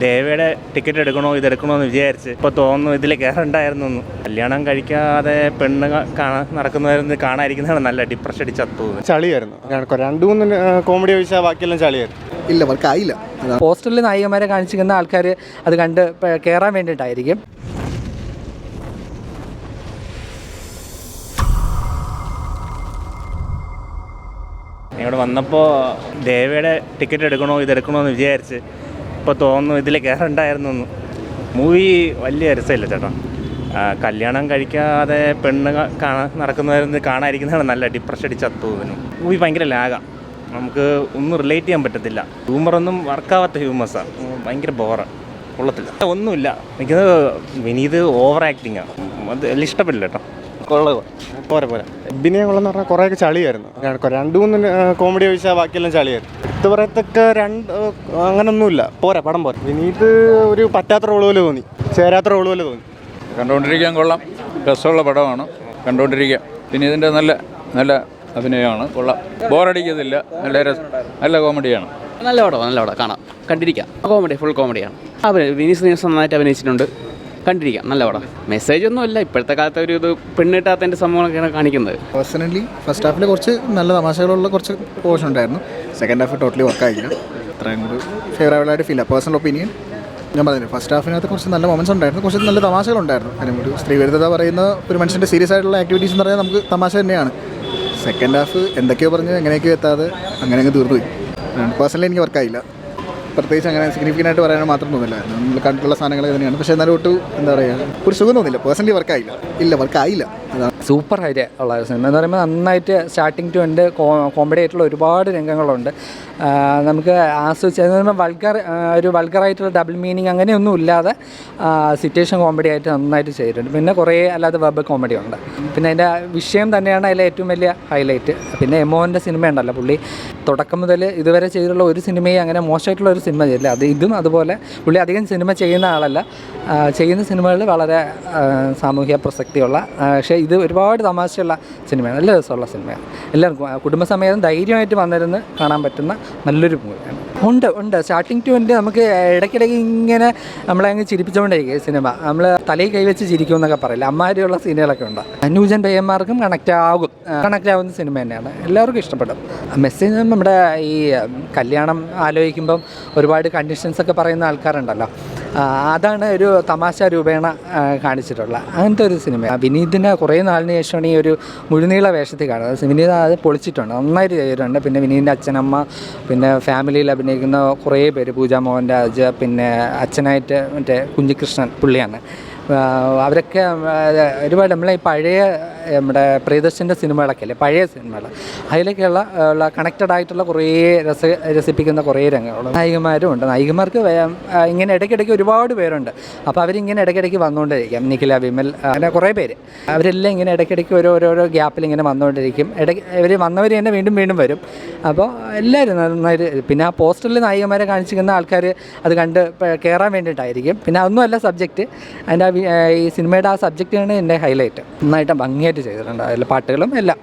ദേവയുടെ ticket എടുക്കണോ ഇതെടുക്കണോന്ന് വിചാരിച്ച് ഇപ്പോൾ തോന്നുന്നു ഇതിൽ കയറണ്ടായിരുന്നു. കല്യാണം കഴിക്കാതെ പെണ്ണ് നടക്കുന്നവരെന്ന് കാണാതിരിക്കുന്നതാണ് നല്ല ഡിപ്രഷൻ അടിച്ചത്തു. ചളിയായിരുന്നു. 2-3 കോമഡി ഒഴിച്ചാൽ ബാക്കിയെല്ലാം ചളിയായിരുന്നു. ഇല്ല, അവർക്കായില്ല. പോസ്റ്ററിൽ നായികമാരെ കാണിച്ചിരിക്കുന്ന ആൾക്കാർ അത് കണ്ട് കയറാൻ വേണ്ടിയിട്ടായിരിക്കും. ഇവിടെ വന്നപ്പോൾ ദേവയുടെ ടിക്കറ്റ് എടുക്കണോ ഇതെടുക്കണോന്ന് വിചാരിച്ച് ഇപ്പോൾ തോന്നുന്നു ഇതിൽ കയറണ്ടായിരുന്നു. മൂവി വലിയ രസമില്ല ചേട്ടാ. കല്യാണം കഴിക്കാതെ പെണ്ണ് നടക്കുന്നവരെന്ന് കാണാതിരിക്കുന്നതാണ് നല്ല ഡിപ്രഷൻ അടിച്ചത്തു. മൂവി ഭയങ്കര ലാഗാണ്, നമുക്ക് ഒന്നും റിലേറ്റ് ചെയ്യാൻ പറ്റത്തില്ല. ഹ്യൂമറൊന്നും വർക്കാവാത്ത ഹ്യൂമേഴ്സാണ്, ഭയങ്കര ബോറാണ്, കൊള്ളത്തില്ല. ഒന്നുമില്ല, എനിക്കത് വിനീത് ഓവർ ആക്ടിങ്ങാണ്, അത് എല്ലാം ഇഷ്ടപ്പെട്ടില്ല കേട്ടോ. പോരെ അഭിനയം കൊള്ളെന്ന് പറഞ്ഞാൽ കുറേയൊക്കെ ചളിയായിരുന്നു. 2-3 കോമഡി ഒഴിച്ചാൽ ബാക്കിയെല്ലാം ചളിയായിരുന്നു. ഇത് പറയത്തക്ക അങ്ങനൊന്നുമില്ല. പടം പോരെ. വിനീത് ഒരു പറ്റാത്ത റോള് പോലെ തോന്നി, ചേരാത്ത റോള് പോലെ തോന്നി. കണ്ടുകൊണ്ടിരിക്കാൻ കൊള്ളാം, രസമുള്ള പടമാണ്, കണ്ടുകൊണ്ടിരിക്കാം. വിനീതിൻ്റെ നല്ല നല്ല അഭിനയമാണ്, കൊള്ളാം, ബോറടിക്കത്തില്ല, നല്ല കോമഡിയാണ്. നല്ല പടം കാണാം, കണ്ടിരിക്കാം. കോമഡി, ഫുൾ കോമഡിയാണ്. വിനീത് ശ്രീനിവാസൻ നന്നായിട്ട് അഭിനയിച്ചിട്ടുണ്ട്, കണ്ടിരിക്കാം. നല്ല പടം. മെസ്സേജ് ഒന്നുമില്ല, ഇപ്പോഴത്തെ കാലത്ത് ഒരു ഇത് പെണ്ണിട്ടാത്തതിൻ്റെ സംഭവങ്ങളൊക്കെയാണ് കാണിക്കുന്നത്. പേഴ്സണലി ഫസ്റ്റ് ഹാഫിൽ കുറച്ച് നല്ല തമാശകളുള്ള കുറച്ച് പോർഷൻ ഉണ്ടായിരുന്നു. സെക്കൻഡ് ഹാഫ് ടോട്ടലി വർക്കായില്ല. അത്രയും ഒരു ഫേവറബിളായിട്ട് ഫീൽ. പേഴ്സണൽ ഒപ്പീനിയൻ ഞാൻ പറഞ്ഞില്ല. ഫസ്റ്റ് ഹാഫിനകത്ത് കുറച്ച് നല്ല മൊമെൻറ്റ്സ് ഉണ്ടായിരുന്നു, കുറച്ച് നല്ല തമാശകളുണ്ടായിരുന്നു. അതിന് ഒരു സ്ത്രീവിരുദ്ധത പറയുന്ന ഒരു മനുഷ്യൻ്റെ സീരിയസ് ആയിട്ടുള്ള ആക്ടിവിറ്റീസ് എന്ന് പറഞ്ഞാൽ നമുക്ക് തമാശ തന്നെയാണ്. സെക്കൻഡ് ഹാഫ് എന്തൊക്കെയോ പറഞ്ഞ് എങ്ങനെയൊക്കെയോ എത്താതെ അങ്ങനെ അങ്ങ് തീർന്നു പോയി. പേഴ്സണലി എനിക്ക് വർക്കായില്ല. പ്രത്യേകിച്ച് അങ്ങനെ സിഗ്നിഫിക്കൻ്റ് ആയിട്ട് പറയാൻ മാത്രം തോന്നില്ലായിരുന്നു. നമ്മൾ കണ്ടിട്ടുള്ള സാധനങ്ങൾ തന്നെയാണ്. പക്ഷേ എന്നാലും ഒട്ടും എന്താ പറയുക, ഒരു സുഖം തോന്നില്ല. പേഴ്സണലി വർക്കായില്ല. ഇല്ല, വർക്കായില്ല. അതാണ് സൂപ്പർ ആയിട്ട് ഉള്ള സിനിമ എന്ന് പറയുമ്പോൾ നന്നായിട്ട് സ്റ്റാർട്ടിങ് ടു ഉണ്ട് കോമഡി ആയിട്ടുള്ള ഒരുപാട് രംഗങ്ങളുണ്ട്. നമുക്ക് ആസ്വദിച്ച് എന്ന് പറയുമ്പോൾ ഒരു വൾഗറായിട്ടുള്ള ഡബിൾ മീനിങ് അങ്ങനെയൊന്നും ഇല്ലാതെ സിറ്റുവേഷൻ കോമഡി ആയിട്ട് നന്നായിട്ട് ചെയ്തിട്ടുണ്ട്. പിന്നെ കുറേ അല്ലാതെ വെബ് കോമഡി ഉണ്ട്. പിന്നെ അതിൻ്റെ വിഷയം തന്നെയാണ് അതിലെ ഏറ്റവും വലിയ ഹൈലൈറ്റ്. പിന്നെ എമോൻ്റെ സിനിമ ഉണ്ടല്ലോ, പുള്ളി തുടക്കം മുതൽ ഇതുവരെ ചെയ്തിട്ടുള്ള ഒരു സിനിമയും അങ്ങനെ മോശമായിട്ടുള്ള ഒരു സിനിമ ചെയ്തില്ല. ഇതും അതുപോലെ പുള്ളി അധികം സിനിമ ചെയ്യുന്ന ആളല്ല, ചെയ്യുന്ന സിനിമകൾ വളരെ സാമൂഹ്യ പ്രസക്തിയുള്ള, പക്ഷേ ഇത് ഒരുപാട് തമാശയുള്ള സിനിമയാണ്, നല്ല രസമുള്ള സിനിമയാണ്. എല്ലാവർക്കും കുടുംബസമേതം ധൈര്യമായിട്ട് വന്നിരുന്ന് കാണാൻ പറ്റുന്ന നല്ലൊരു മൂവിയാണ്. ഉണ്ട് സ്റ്റാർട്ടിങ് ടു എൻ്റെ നമുക്ക് ഇടയ്ക്കിടയ്ക്ക് ഇങ്ങനെ നമ്മളെ അങ്ങ് ചിരിപ്പിച്ചുകൊണ്ടിരിക്കും സിനിമ. നമ്മൾ തലയിൽ കൈവച്ച് ചിരിക്കും എന്നൊക്കെ പറയില്ല, അമ്മാരിയുള്ള സീനുകളൊക്കെ ഉണ്ട്. ന്യൂജൻ പയ്യന്മാർക്കും കണക്റ്റ് ആവുന്ന സിനിമ തന്നെയാണ്, എല്ലാവർക്കും ഇഷ്ടപ്പെടും. മെസ്സേജ് നമ്മുടെ ഈ കല്യാണം ആലോചിക്കുമ്പം ഒരുപാട് കണ്ടീഷൻസൊക്കെ പറയുന്ന ആൾക്കാരുണ്ടല്ലോ, അതാണ് ഒരു തമാശ രൂപേണ കാണിച്ചിട്ടുള്ള അങ്ങനത്തെ ഒരു സിനിമ. വിനീതിൻ്റെ കുറേ നാളിന് ശേഷമാണ് ഈ ഒരു മുഴുനീള വേഷത്തിൽ കാണുന്നത്. വിനീത് അത് പൊളിച്ചിട്ടുണ്ട്, നന്നായിട്ട് ചെയ്തിട്ടുണ്ട്. പിന്നെ വിനീതിൻ്റെ അച്ഛനമ്മ, പിന്നെ ഫാമിലിയിൽ അഭിനയിക്കുന്ന കുറേ പേര്, പൂജ മോഹൻരാജ്, പിന്നെ അച്ഛനായിട്ട് മറ്റേ കുഞ്ഞികൃഷ്ണൻ പുള്ളിയാണ്. അവരൊക്കെ ഒരുപാട് നമ്മളെ ഈ പഴയ നമ്മുടെ പ്രിയദർശൻ്റെ സിനിമകളൊക്കെ അല്ലേ, പഴയ സിനിമകൾ, അതിലൊക്കെയുള്ള കണക്റ്റഡ് ആയിട്ടുള്ള കുറേ രസിപ്പിക്കുന്ന കുറേ രംഗങ്ങൾ. നായികമാരും ഉണ്ട്. നായികമാർക്ക് ഇങ്ങനെ ഇടയ്ക്കിടയ്ക്ക് ഒരുപാട് പേരുണ്ട്. അപ്പോൾ അവരിങ്ങനെ ഇടയ്ക്കിടയ്ക്ക് വന്നുകൊണ്ടിരിക്കും. നിഖില, വിമൽ, അങ്ങനെ കുറേ പേര്, അവരെല്ലാം ഇങ്ങനെ ഇടയ്ക്കിടയ്ക്ക് ഓരോരോ ഗ്യാപ്പിൽ ഇങ്ങനെ വന്നുകൊണ്ടിരിക്കും. ഇവർ വന്നവർ തന്നെ വീണ്ടും വീണ്ടും വരും. അപ്പോൾ എല്ലാവരും നന്നായിട്ട്. പിന്നെ ആ പോസ്റ്ററിൽ നായികമാരെ കാണിച്ചിരിക്കുന്ന ആൾക്കാർ അത് കണ്ട് കയറാൻ വേണ്ടിയിട്ടായിരിക്കും. പിന്നെ അതൊന്നുമല്ല സബ്ജക്റ്റ്, അതിൻ്റെ ഈ സിനിമയുടെ ആ സബ്ജക്റ്റാണ് എൻ്റെ ഹൈലൈറ്റ്. നന്നായിട്ട് ഭംഗിയായിട്ട് ചെയ്തിട്ടുണ്ട്, അതിൽ പാട്ടുകളും എല്ലാം.